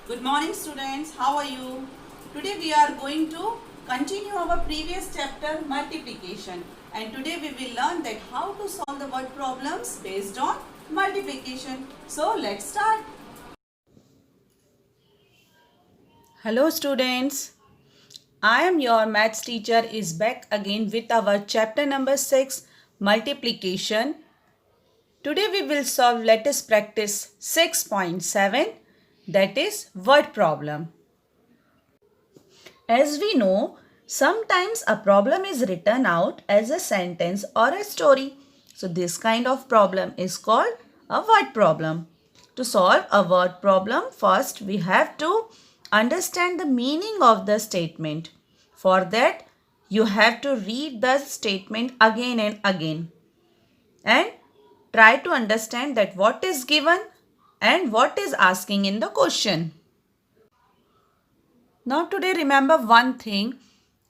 Good morning students, how are you? Today we are going to continue our previous chapter multiplication, and today we will learn that how to solve the word problems based on multiplication. So let's start. Hello students, I am your maths teacher is back again with our chapter number 6 multiplication. Today we will solve, let us practice 6.7, that is word problem. As we know, sometimes a problem is written out as a sentence or a story. So this kind of problem is called a word problem. To solve a word problem, first we have to understand the meaning of the statement. For that, you have to read the statement again and again and try to understand that what is given and what is asking in the question. Now today remember one thing,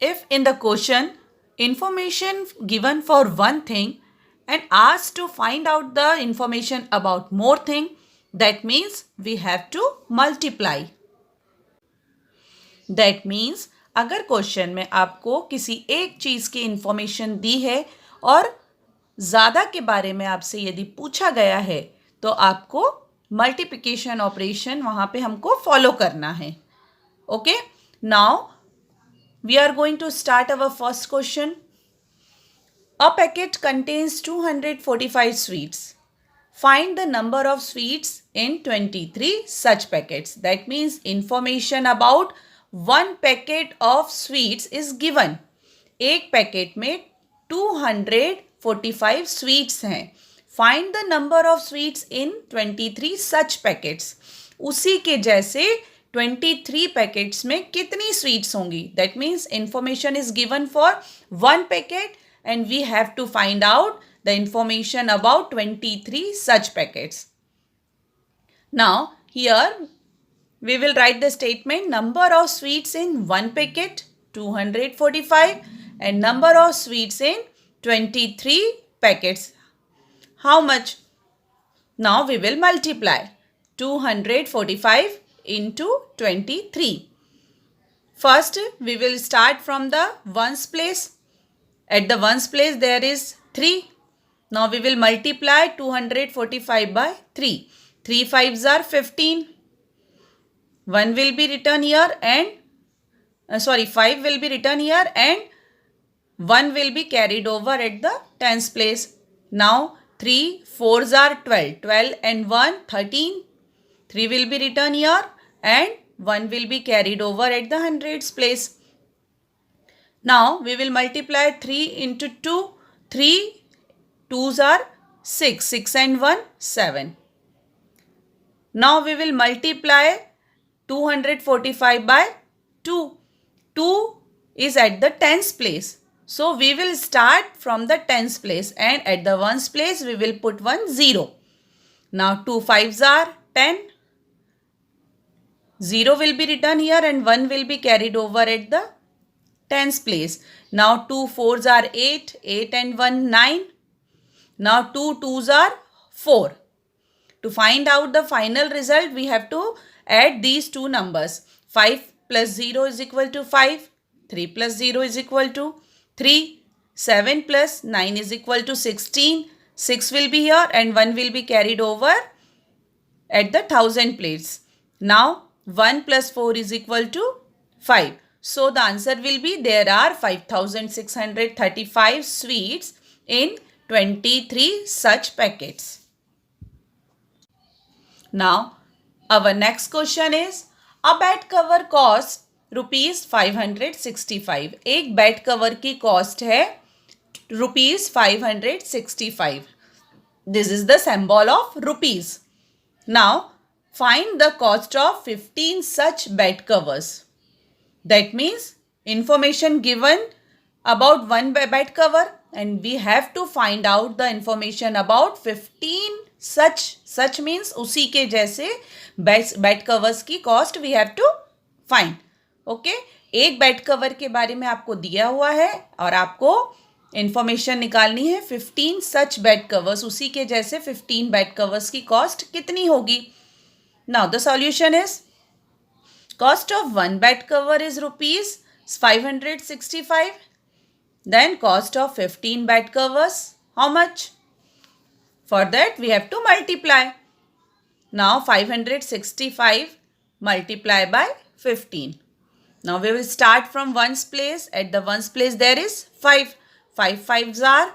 if in the question information given for one thing and asked to find out the information about more thing, that means we have to multiply. That means अगर question में आपको किसी एक चीज़ की information दी है और ज़्यादा के बारे में आपसे यदि पूछा गया है तो आपको मल्टीप्लिकेशन ऑपरेशन वहाँ पे हमको फॉलो करना है. Okay, now we are going to start our first question. A packet contains 245 sweets. Find the number of sweets in 23 such packets. That means information about one packet of sweets is given. एक packet में 245 sweets हैं. Find the number of sweets in 23 such packets. उसी के जैसे 23 packets में कितनी sweets होंगी. That means information is given for one packet and we have to find out the information about 23 such packets. Now here we will write the statement number of sweets in one packet 245 and number of sweets in 23 packets. How much? Now we will multiply 245 into 23. First we will start from the ones place. At the ones place there is 3. Now we will multiply 245 by 3. 3 5s are 15. 1 will be written here and 5 will be written here and 1 will be carried over at the tens place. Now 3 4s are 12. 12 and 1 13. 3 will be written here and 1 will be carried over at the hundreds place. Now we will multiply 3 into 2. 3 2s are 6. 6 and 1 7. Now we will multiply 245 by 2. 2 is at the tens place. So we will start from the tens place and at the ones place we will put 1 0. Now 2 5s are 10. 0 will be written here and 1 will be carried over at the tens place. Now 2 4s are 8. 8 and 1 9. Now 2 2s are 4. To find out the final result we have to add these two numbers. 5 plus 0 is equal to 5. 3 plus 0 is equal to 3. 7 plus 9 is equal to 16. 6 will be here and 1 will be carried over at the thousand place. Now 1 plus 4 is equal to 5. So the answer will be there are 5635 sweets in 23 such packets. Now our next question is a bed cover costs rupees 565. एक bed cover की cost है rupees 565. This is the symbol of rupees. Now find the cost of 15 such bed covers. That means information given about one bed cover and we have to find out the information about 15 such means उसी के जैसे bed covers की cost we have to find. Okay, एक bed cover के बारे में आपको दिया हुआ है और आपको इंफॉर्मेशन निकालनी है 15 सच बेड कवर्स, उसी के जैसे 15 बेड कवर्स की कॉस्ट कितनी होगी. Now the solution is Cost of one bed cover is rupees 565. Then cost of 15 bed covers, how much? For that we have to multiply. Now 565 multiply by 15. Now we will start from ones place. At the ones place there is 5. 5 5s are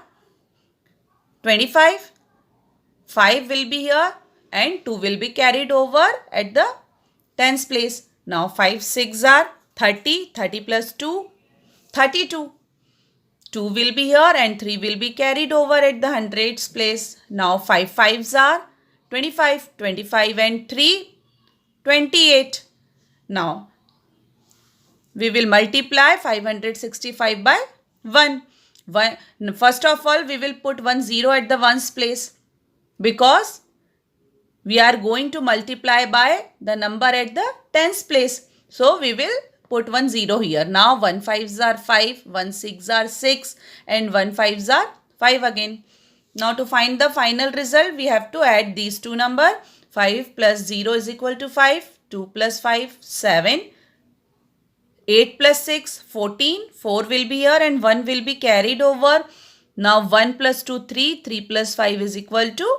25. 5 will be here and 2 will be carried over at the tens place. Now 5 6 are 30. 30 plus 2, 32. 2 will be here and 3 will be carried over at the hundreds place. Now 5 5s are 25. 25 and 3, 28. Now we will multiply 565 by 1. First of all, we will put 1 0 at the ones place because we are going to multiply by the number at the tens place. So we will put 1 0 here. Now 1 5s are 5, 1 6 are 6 and 1 5s are 5 again. Now to find the final result, we have to add these two numbers. 5 plus 0 is equal to 5, 2 plus 5, 7. 8 plus 6, 14. 4 will be here and 1 will be carried over. Now 1 plus 2, 3. 3 plus 5 is equal to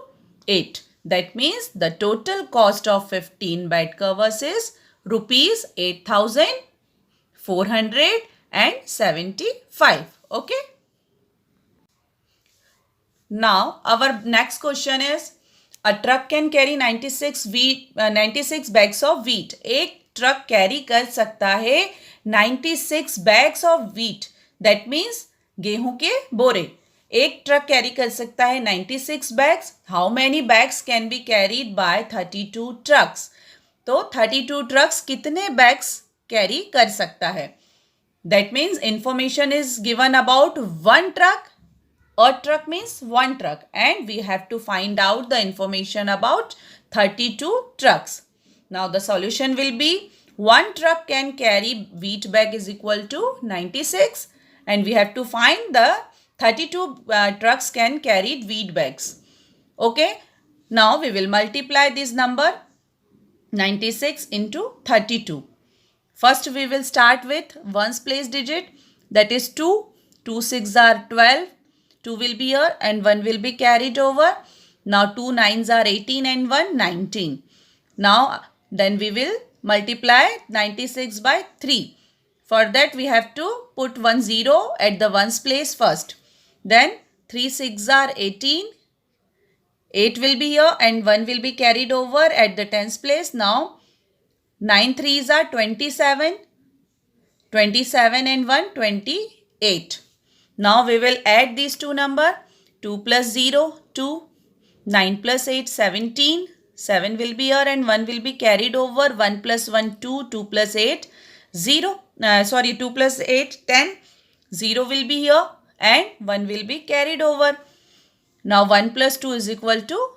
8. That means the total cost of 15 bed covers is rupees 8,475. Okay. Now our next question is, a truck can carry 96 bags of wheat. एक truck carry कर सकता है 96 bags of wheat. That means गेहूं के बोरे. एक truck carry कर सकता है 96 bags. How many bags can be carried by 32 trucks? तो 32 trucks कितने bags कैरी कर सकता है? That means information is given about one truck. A truck means one truck and we have to find out the information about 32 trucks. Now the solution will be, one truck can carry wheat bag is equal to 96 and we have to find the 32 trucks can carry wheat bags. Okay. Now we will multiply this number 96 into 32. First we will start with ones place digit, that is 2. 2 6 are 12. 2 will be here and 1 will be carried over. Now 2 9s are 18 and 1 19. Now then we will multiply 96 by 3. For that we have to put 1 0 at the ones place first. Then 3 6 are 18. 8 will be here and 1 will be carried over at the tens place. Now 9 3s are 27. 27 and 1 28. Now we will add these two numbers. 2 plus 0, 2. 9 plus 8, 17. 7 will be here and 1 will be carried over. 1 plus 1, 2. 2 plus 8, 0. 2 plus 8, 10. 0 will be here and 1 will be carried over. Now 1 plus 2 is equal to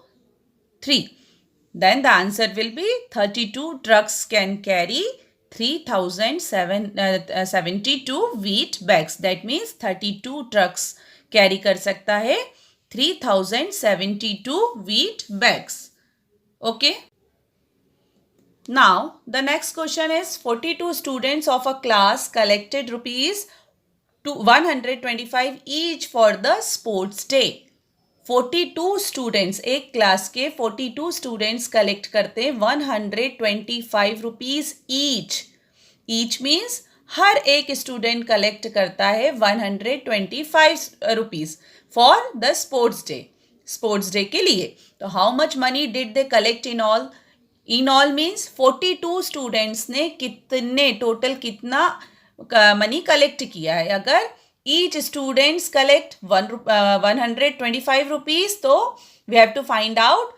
3. Then the answer will be 32 trucks can carry 3072 wheat bags. That means 32 trucks carry कर सकता है 3072 wheat bags. Okay. Now the next question is, 42 students of a class collected rupees 125 each for the sports day. 42 students, एक class के 42 students collect करते हैं 125 rupees each. Each means हर एक student collect करता है 125 rupees for the sports day. Sports day के लिए. तो how much money did they collect in all? In all means 42 students ने कितने टोटल कितना मनी कलेक्ट किया है. अगर each students collect 125 rupees, so we have to find out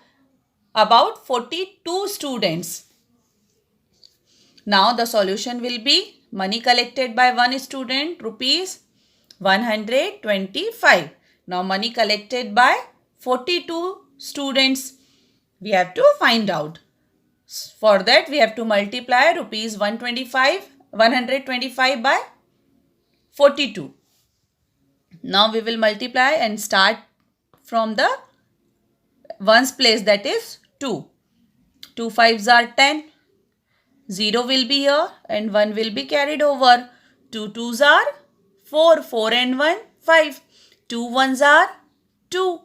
about 42 students. Now the solution will be, money collected by one student rupees 125. Now money collected by 42 students we have to find out. For that we have to multiply rupees 125 by 42. Now we will multiply and start from the ones place, that is 2. 2 5s are 10. 0 will be here and 1 will be carried over. 2 2s are 4, 4 and 1, 5. 2 1s are 2.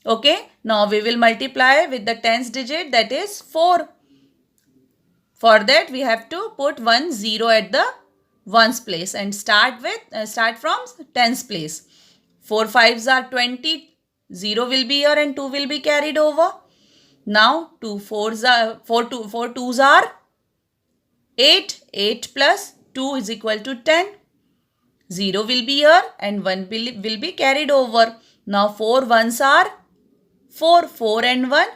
Okay, now we will multiply with the tens digit, that is 4. For that we have to put 1 0 at the ones place and start from tens place. 4 5s are 20. 0 will be here and 2 will be carried over. Now 2 4s are 4 2s are 8. 8 plus 2 is equal to 10. 0 will be here and 1 will be carried over. Now 4 1s are 4. 4 and 1,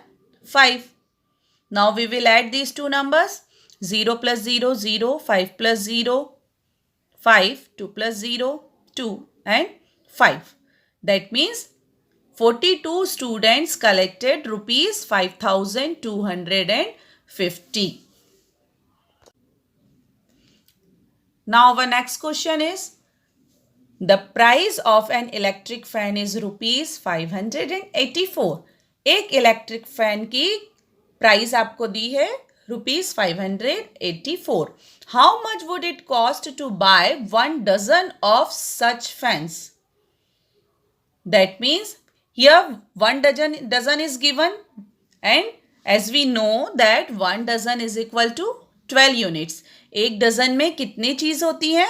5. Now we will add these two numbers. 0 plus 0, 0. 5 plus 0, 5. 2 plus 0, 2 and 5. That means 42 students collected rupees 5,250. Now our next question is, the price of an electric fan is rupees 584. एक electric fan की price आपको दी है rupees 584. How much would it cost to buy 1 dozen of such fans? That means here 1 dozen is given, and as we know that 1 dozen is equal to 12 units. एक dozen में कितनी चीज होती है?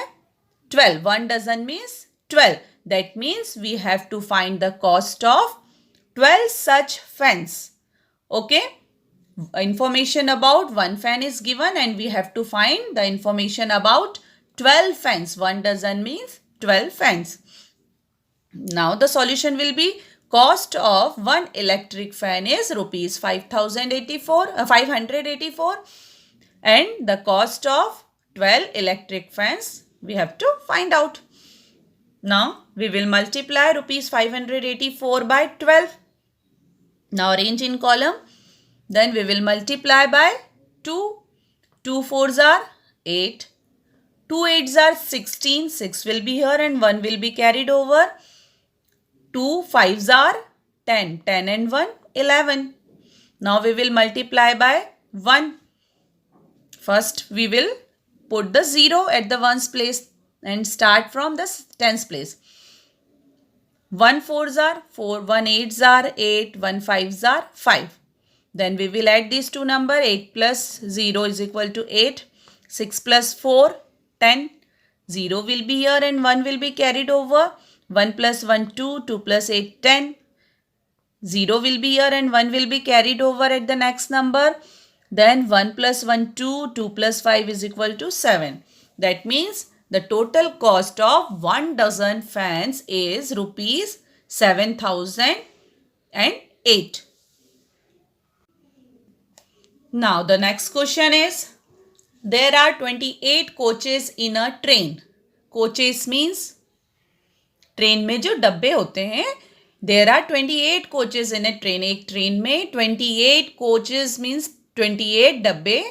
12. 1 dozen means 12. That means we have to find the cost of 12 such fans. Okay. Information about 1 fan is given and we have to find the information about 12 fans. 1 dozen means 12 fans. Now the solution will be, cost of 1 electric fan is rupees 584 and the cost of 12 electric fans we have to find out. Now we will multiply rupees 584 by 12. Now arrange in column. Then we will multiply by 2. 2 4s are 8. 2 8s are 16. 6 will be here and 1 will be carried over. 2 5s are 10. 10 and 1, 11. Now we will multiply by 1. First we will put the 0 at the ones place and start from the tens place. 1 4s are 4. 1 8s are 8. 1 5s are 5. Then we will add these two numbers. 8 plus 0 is equal to 8. 6 plus 4, 10. 0 will be here and 1 will be carried over. 1 plus 1, 2. 2 plus 8, 10. 0 will be here and 1 will be carried over at the next number. Then 1 plus 1, 2. 2 plus 5 is equal to 7. That means the total cost of 1 dozen fans is rupees 7,008. Now the next question is, there are 28 coaches in a train. Coaches means train में जो डब्बे होते हैं. There are 28 coaches in a train. एक train में 28 coaches means 28 डब्बे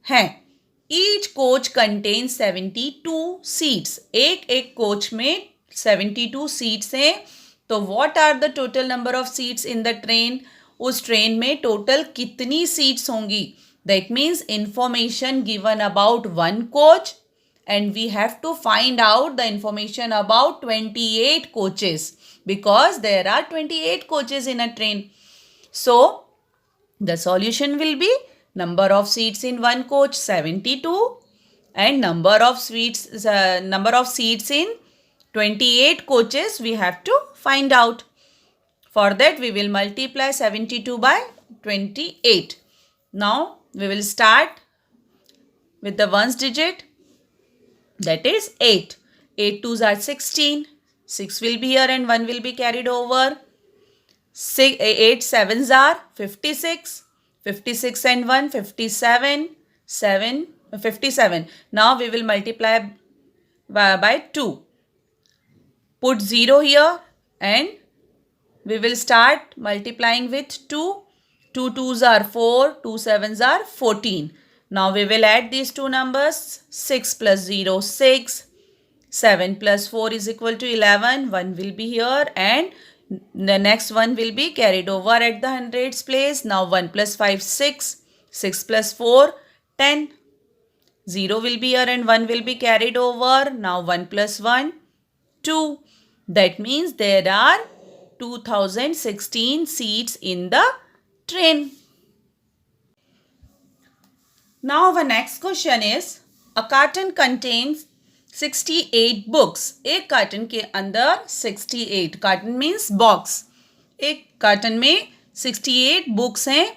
हैं. Each coach contains 72 seats. एक कोच में 72 seats हैं. तो what are the total number of seats in the train? उस ट्रेन में टोटल कितनी सीट्स होंगी? That means information given about one coach and we have to find out the information about 28 coaches because there are 28 coaches in a train. So the solution will be number of seats in one coach 72 and number of seats in 28 coaches we have to find out. For that we will multiply 72 by 28. Now we will start with the ones digit, that is 8. 8 2s are 16. 6 will be here and 1 will be carried over. 8 7s are 56. 56 and 1 57. 57. Now we will multiply by 2. Put 0 here and we will start multiplying with 2. 2 2s are 4. 2 7s are 14. Now we will add these two numbers. 6 plus 0, 6. 7 plus 4 is equal to 11. 1 will be here and the next one will be carried over at the hundreds place. Now 1 plus 5, 6. 6 plus 4, 10. 0 will be here and 1 will be carried over. Now 1 plus 1, 2. That means there are 2016 seats in the train. Now our next question is, a carton contains 68 books. एक carton के अंदर 68, carton means box, एक carton में 68 books हैं.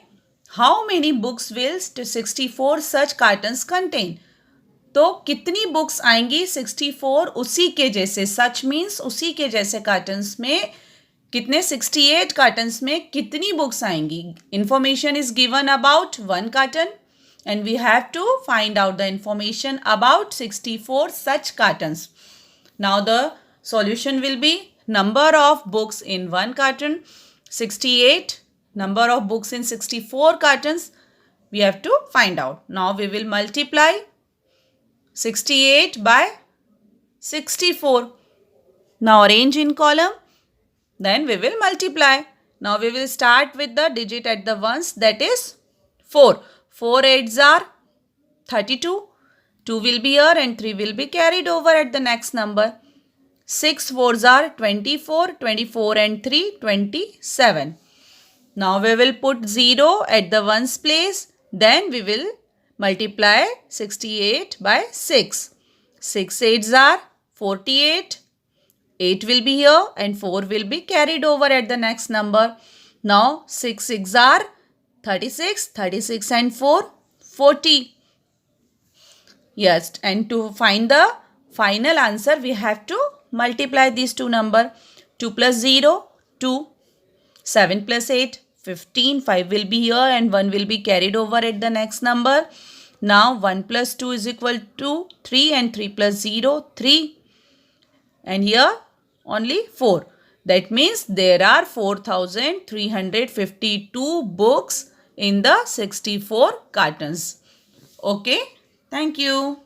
How many books will 64 such cottons contain. तो कितनी books आएंगी 64 उसी के जैसे, सच मीन्स उसी के जैसे कार्टन्स में कितने 68 कार्टन्स में कितनी बुक्स आएंगी. Information is given about one carton and we have to find out the information about 64 such cartons. Now the solution will be number of books in one carton 68, number of books in 64 cartons we have to find out. Now we will multiply 68 by 64. Now arrange in column, then we will multiply. Now we will start with the digit at the ones, that is 4. 4 8s are 32. 2 will be here and 3 will be carried over at the next number. 6 4s are 24. 24 and 3 27. Now we will put 0 at the ones place. Then we will multiply 68 by 6. 6 8s are 48. 8 will be here and 4 will be carried over at the next number. Now 6 6s are 36, 36 and 4, 40. Yes, and to find the final answer, we have to multiply these two numbers. 2 plus 0, 2. 7 plus 8, 15. 5 will be here and 1 will be carried over at the next number. Now 1 plus 2 is equal to 3 and 3 plus 0, 3. And here only 4. That means there are 4,352 books in the 64 cartons. Okay, thank you.